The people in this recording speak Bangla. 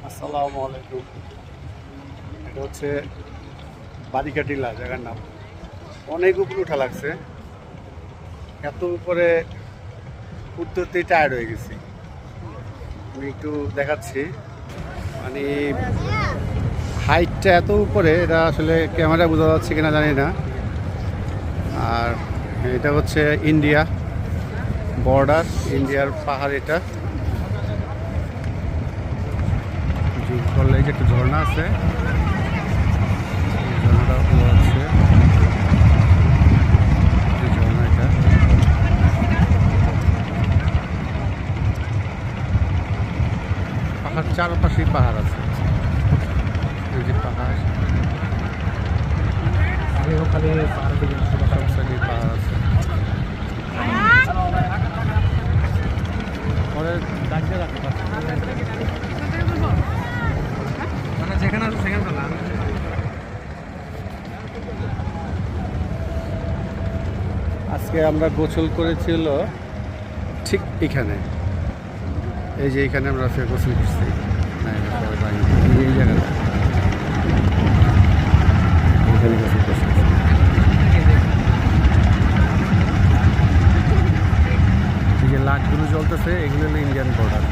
আসসালামু আলাইকুম। এটা হচ্ছে বারিকাটিলা জায়গার নাম। অনেক উপরে উঠা লাগছে, এত উপরে উঠতে উঠতেই টায়ার্ড হয়ে গেছি। আমি একটু দেখাচ্ছি, মানে হাইটটা এত উপরে, এটা আসলে ক্যামেরা বোঝা যাচ্ছে কিনা জানি না। আর এটা হচ্ছে ইন্ডিয়া বর্ডার, ইন্ডিয়ার পাহাড়। এটা জুম করলে যে একটা ঝর্ণা আছে, ঝর্ণাটা বোঝা যাচ্ছে। এই ঝর্ণা, এটা পাহাড়, চারপাশেই পাহাড় আছে। এই যে পাহাড়, সব সাইডে পাহাড় আছে। পরে ডাকতে রাখতে পারছি মানে যেখানে আছে সেখানে তো না। আজকে আমরা গোসল করেছিল ঠিক এখানে, এই যে এখানে আমরা গোসল করছি। এই জায়গাটা এখানে গোসল করছি। এই যে লাইটগুলো জ্বলতেছে, এগুলো হলো ইন্ডিয়ান বর্ডার।